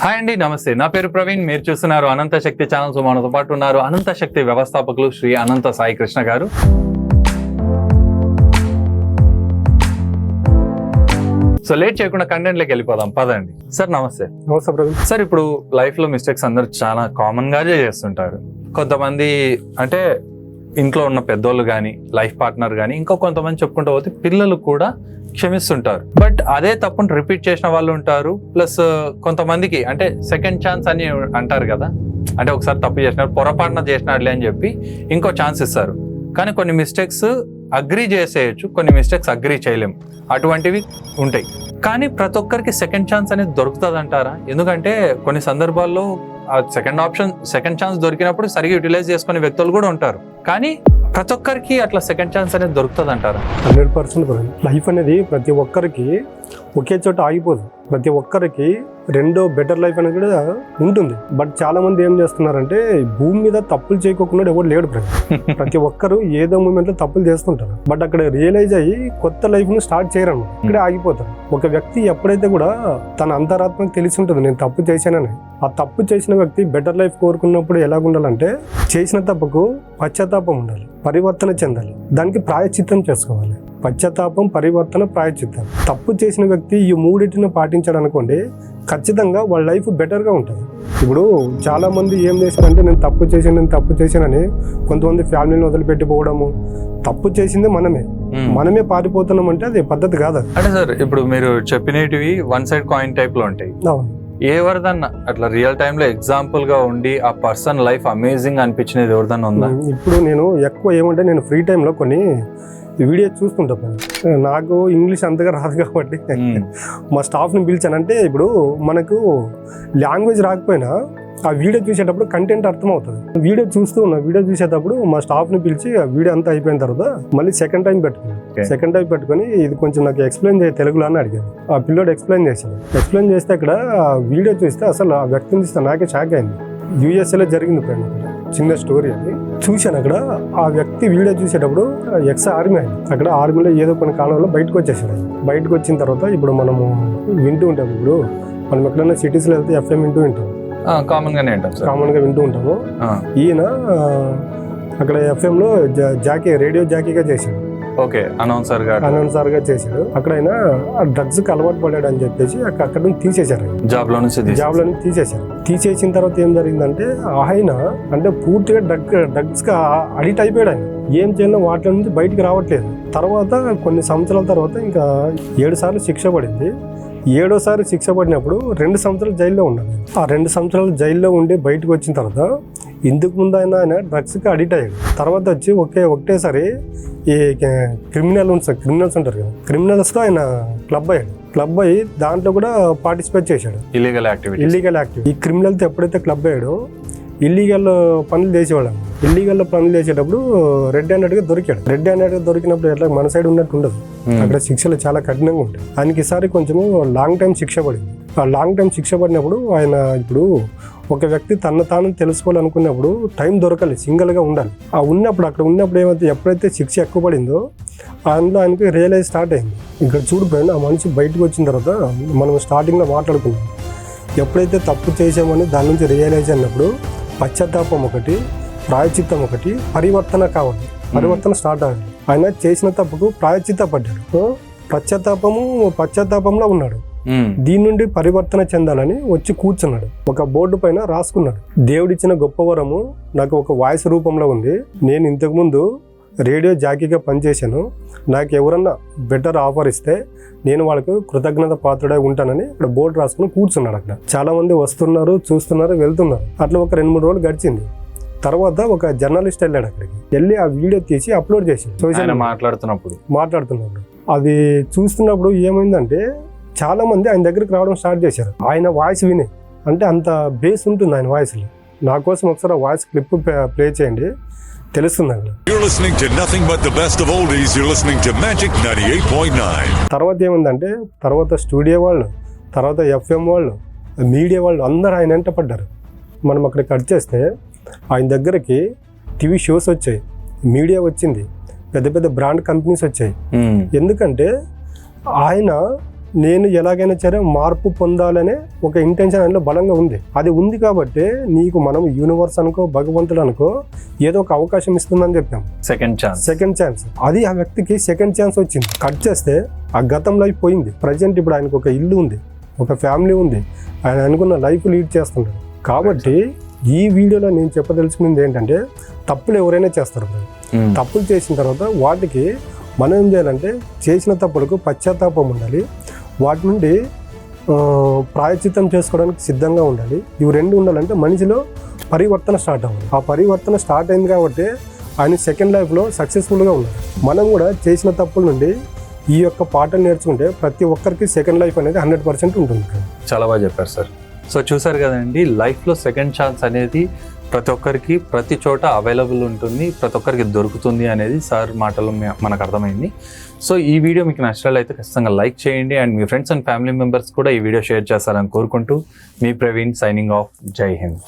Hi అండి, నమస్తే. నా పేరు ప్రవీణ్. మీరు చూస్తున్నారు అనంత శక్తి ఛానల్స్. మనతో పాటు ఉన్నారు అనంత శక్తి వ్యవస్థాపకులు శ్రీ అనంత సాయి కృష్ణ గారు. సో లేట్ చేయకుండా కంటెంట్లోకి వెళ్ళిపోదాం, పదండి. సార్ నమస్తే. నమస్తే ప్రవీణ్. సార్, ఇప్పుడు లైఫ్ లో మిస్టేక్స్ అందరూ చాలా కామన్ గా చేస్తుంటారు. కొంతమంది అంటే ఇంట్లో ఉన్న పెద్దోళ్ళు కానీ, లైఫ్ పార్ట్నర్ కానీ, ఇంకా కొంతమంది చెప్పుకుంటూ పోతే పిల్లలు కూడా క్షమిస్తుంటారు. బట్ అదే తప్పును రిపీట్ చేసిన వాళ్ళు ఉంటారు. ప్లస్ కొంతమందికి అంటే సెకండ్ ఛాన్స్ అని అంటారు కదా, అంటే ఒకసారి తప్పు చేసినారు, పొరపాటున చేసినాడులే అని చెప్పి ఇంకో ఛాన్స్ ఇస్తారు. కానీ కొన్ని మిస్టేక్స్ అగ్రీ చేసేయచ్చు, కొన్ని మిస్టేక్స్ అగ్రీ చేయలేము, అటువంటివి ఉంటాయి. కానీ ప్రతి ఒక్కరికి సెకండ్ ఛాన్స్ అనేది దొరుకుతుంది అంటారా? ఎందుకంటే కొన్ని సందర్భాల్లో ఆ సెకండ్ ఛాన్స్ దొరికినప్పుడు సరిగ్గా యూటిలైజ్ చేసుకునే వ్యక్తులు కూడా ఉంటారు. కానీ ప్రతి ఒక్కరికి అట్లా సెకండ్ ఛాన్స్ అనేది దొరుకుతుంది అంటారా? 100% లైఫ్ అనేది ప్రతి ఒక్కరికి ఒకే చోట ఆగిపోదు. ప్రతి ఒక్కరికి రెండో బెటర్ లైఫ్ అనేది కూడా ఉంటుంది. బట్ చాలా మంది ఏం చేస్తున్నారంటే భూమి మీద తప్పులు చేయకోకుండా ఎవరు లేడు. ప్రతి ఒక్కరు ఏదో మూమెంట్ లో తప్పులు చేస్తుంటారు. బట్ అక్కడ రియలైజ్ అయ్యి కొత్త లైఫ్ ను స్టార్ట్ చేయరు, ఇక్కడే ఆగిపోతారు. ఒక వ్యక్తి ఎప్పుడైతే కూడా తన అంతరాత్మకు తెలిసి ఉంటుంది నేను తప్పు చేశానని, ఆ తప్పు చేసిన వ్యక్తి బెటర్ లైఫ్ కోరుకున్నప్పుడు ఎలాగుండాలంటే చేసిన తప్పుకు పశ్చాత్తాపం ఉండాలి, పరివర్తన చెందాలి, దానికి ప్రాయశ్చిత్తం చేసుకోవాలి. పశ్చాత్తాపం, పరివర్తన, ప్రాయశ్చిత్తం. తప్పు చేసిన వ్యక్తి ఈ మూడింటిని పాటించాడు అనుకోండి, ఖచ్చితంగా వాళ్ళ లైఫ్ బెటర్గా ఉంటుంది. ఇప్పుడు చాలా మంది ఏం చేశారంటే నేను తప్పు చేశానని కొంతమంది ఫ్యామిలీని వదిలిపెట్టిపోవడము. తప్పు చేసింది మనమే పారిపోతున్నాం అంటే అది పద్ధతి కాదు. అంటే సార్, ఇప్పుడు మీరు చెప్పినవి వన్ సైడ్ కాయిన్ టైప్ లో ఉంటాయి. ఎవరిదన్నా అట్లా రియల్ టైమ్ లో ఎగ్జాంపుల్ గా ఉండి ఆ పర్సన్ లైఫ్ అమేజింగ్ అనిపించినది ఎవరిదన్నా ఉందా? ఇప్పుడు నేను ఎక్కువ ఏమంటే నేను ఫ్రీ టైంలో కొన్ని వీడియో చూస్తుంటాను. నాకు ఇంగ్లీష్ అంతగా రాదు కాబట్టి మా స్టాఫ్ని పిలిచానంటే, ఇప్పుడు మనకు లాంగ్వేజ్ రాకపోయినా ఆ వీడియో చూసేటప్పుడు కంటెంట్ అర్థమవుతుంది. వీడియో చూసేటప్పుడు మా స్టాఫ్ని పిలిచి ఆ వీడియో అంతా అయిపోయిన తర్వాత మళ్ళీ సెకండ్ టైం పెట్టుకొని ఇది కొంచెం నాకు ఎక్స్ప్లెయిన్ చేయ తెలుగులో అని అడిగాను. ఆ పిల్లోడు ఎక్స్ప్లెయిన్ చేస్తే అక్కడ వీడియో చూస్తే అసలు ఆ వ్యక్తిని చూస్తే నాకే షాక్ అయింది. యూఎస్ఏలో జరిగింది ఫ్రెండ్, చిన్న స్టోరీ అది చూశాను. అక్కడ ఆ వ్యక్తి వీడియో చూసేటప్పుడు ఎక్స్ ఆర్మీ అయింది. అక్కడ ఆర్మీలో ఏదో కొన్ని కాలంలో బయటకు వచ్చేసాడు. బయటకు వచ్చిన తర్వాత ఇప్పుడు మనము వింటూ ఉంటాం. ఇప్పుడు మనం ఎక్కడైనా సిటీస్లో వెళ్తే ఎఫ్ఎం వింటూ ఉంటాం, కామన్ గా వింటూ ఉంటాము. ఈయన అక్కడ ఎఫ్ఎం లో రేడియో జాకీగా చేశాడు. అనౌన్సర్ గా చేశాడు. అక్కడ ఆయన డ్రగ్స్ కి అలవాటు పడ్డాడు అని చెప్పేసి అక్కడ నుంచి తీసేశారు, జాబ్ లో నుంచి తీసేశారు. తీసేసిన తర్వాత ఏం జరిగిందంటే ఆయన అంటే పూర్తిగా డ్రగ్స్ కి అడిక్ట్ అయిపోయాడు. ఆయన ఏం చేయాలో వాటి నుంచి బయటికి రావట్లేదు. తర్వాత కొన్ని సంవత్సరాల తర్వాత ఇంకా 7 సార్లు శిక్ష పడింది. 7వ శిక్ష పడినప్పుడు 2 సంవత్సరాలు జైల్లో ఉన్నాడు. ఆ 2 సంవత్సరాలు జైల్లో ఉండి బయటకు వచ్చిన తర్వాత ఇందుకు ముందు ఆయన డ్రగ్స్కి అడిక్ట్ అయ్యాడు. తర్వాత వచ్చి ఒకటేసారి ఈ క్రిమినల్స్ ఉంటారు కదా, క్రిమినల్స్తో ఆయన క్లబ్ అయ్యి దాంట్లో కూడా పార్టిసిపేట్ చేశాడు. Illegal activity. ఈ క్రిమినల్తో ఎప్పుడైతే క్లబ్ అయ్యాడో ఇల్లీగల్ పనులు చేసేటప్పుడు రెడ్ హ్యాండెడ్గా దొరికినప్పుడు ఎట్లా మన సైడ్ ఉన్నట్టు ఉండదు, అక్కడ శిక్షలు చాలా కఠినంగా ఉంటాయి. ఆయనకి ఈసారి కొంచెము లాంగ్ టైం శిక్ష పడింది. ఆ లాంగ్ టైం శిక్ష పడినప్పుడు ఆయన ఇప్పుడు ఒక వ్యక్తి తను తాను తెలుసుకోవాలనుకున్నప్పుడు టైం దొరకాలి, సింగిల్గా ఉండాలి. అక్కడ ఉన్నప్పుడు ఏమైతే ఎప్పుడైతే శిక్ష ఎక్కువ పడిందో అందులో ఆయనకి రియలైజ్ స్టార్ట్ అయింది. ఇక్కడ చూడిపోయింది. ఆ మనిషి బయటకు వచ్చిన తర్వాత మనం స్టార్టింగ్లో మాట్లాడుకున్నాం, ఎప్పుడైతే తప్పు చేసామని దాని నుంచి రియలైజ్ అయినప్పుడు పశ్చాత్తాపం ఒకటి, ప్రాయశ్చిత్తం ఒకటి, పరివర్తన కావాలి. పరివర్తన స్టార్ట్ అవ్వాలి. ఆయన చేసిన తప్పుకు ప్రాయశ్చిత్త పడ్డాడు, పశ్చాత్తాపంలో ఉన్నాడు. దీని నుండి పరివర్తన చెందాలని వచ్చి కూర్చున్నాడు. ఒక బోర్డు పైన రాసుకున్నాడు, దేవుడిచ్చిన గొప్ప వరము నాకు ఒక వాయిస్ రూపంలో ఉంది. నేను ఇంతకుముందు రేడియో జాకీగా పనిచేశాను. నాకు ఎవరన్నా బెటర్ ఆఫర్ ఇస్తే నేను వాళ్ళకు కృతజ్ఞత పాత్రుడై ఉంటానని అక్కడ బోర్డు రాసుకుని కూర్చున్నాడు. అక్కడ చాలా మంది వస్తున్నారు, చూస్తున్నారు, వెళ్తున్నారు. అట్లా ఒక 2-3 రోజులు గడిచింది. తర్వాత ఒక జర్నలిస్ట్ వెళ్ళాడు. అక్కడికి వెళ్ళి ఆ వీడియో తీసి అప్లోడ్ చేశాడు సోషల్ మాట్లాడుతున్నప్పుడు. అది చూస్తున్నప్పుడు ఏమైందంటే చాలా మంది ఆయన దగ్గరికి రావడం స్టార్ట్ చేశారు. ఆయన వాయిస్ విని, అంటే అంత బేస్ ఉంటుంది ఆయన వాయిస్లో. నా కోసం ఒకసారి ఆ వాయిస్ క్లిప్ ప్లే చేయండి, తెలుస్తుందండి. తర్వాత ఏముందంటే తర్వాత స్టూడియో వాళ్ళు, తర్వాత ఎఫ్ఎం వాళ్ళు, మీడియా వాళ్ళు అందరూ ఆయన వెంట పడ్డారు. మనం అక్కడ కట్ చేస్తే ఆయన దగ్గరికి టీవీ షోస్ వచ్చాయి, మీడియా వచ్చింది, పెద్ద పెద్ద బ్రాండ్ కంపెనీస్ వచ్చాయి. ఎందుకంటే ఆయన నేను ఎలాగైనా సరే మార్పు పొందాలనే ఒక ఇంటెన్షన్ అందులో బలంగా ఉంది. అది ఉంది కాబట్టి నీకు మనం యూనివర్స్ అనుకో భగవంతుడు అనుకో ఏదో ఒక అవకాశం ఇస్తుందని చెప్పాం. Second chance. అది ఆ వ్యక్తికి సెకండ్ ఛాన్స్ వచ్చింది. కట్ చేస్తే ఆ గతం లైఫ్ పోయింది. ప్రజెంట్ ఇప్పుడు ఆయనకు ఒక ఇల్లు ఉంది, ఒక ఫ్యామిలీ ఉంది, ఆయన అనుకున్న లైఫ్ లీడ్ చేస్తుంటాడు. కాబట్టి ఈ వీడియోలో నేను చెప్పదలుచుకున్నది ఏంటంటే తప్పులు ఎవరైనా చేస్తారు. తప్పులు చేసిన తర్వాత వాటికి మనం ఏం చేయాలంటే చేసిన తప్పులకు పశ్చాత్తాపం ఉండాలి, వాటి నుండి ప్రాయశ్చిత్తం చేసుకోవడానికి సిద్ధంగా ఉండాలి. ఇవి రెండు ఉండాలంటే మనిషిలో పరివర్తన స్టార్ట్ అవ్వాలి. ఆ పరివర్తన స్టార్ట్ అయింది కాబట్టి ఆయన సెకండ్ లైఫ్లో సక్సెస్ఫుల్గా ఉన్నారు. మనం కూడా చేసిన తప్పుల నుండి ఈ యొక్క పాఠం నేర్చుకుంటే ప్రతి ఒక్కరికి సెకండ్ లైఫ్ అనేది 100% ఉంటుంది. చాలా బాగా చెప్పారు సార్. సో చూసారు కదండి, లైఫ్లో సెకండ్ ఛాన్స్ అనేది ప్రతి ఒక్కరికి ప్రతి చోట అవైలబుల్ ఉంటుంది, ప్రతి ఒక్కరికి దొరుకుతుంది అనేది సార్ మాటలు మనకు అర్థమైంది. సో ఈ వీడియో మీకు నచ్చినట్లయితే ఖచ్చితంగా లైక్ చేయండి and me friends and family members కూడా ఈ వీడియో షేర్ చేస్తారని కోరుకుంటూ మీ ప్రవీణ్ సైనింగ్ ఆఫ్. జై హింద్.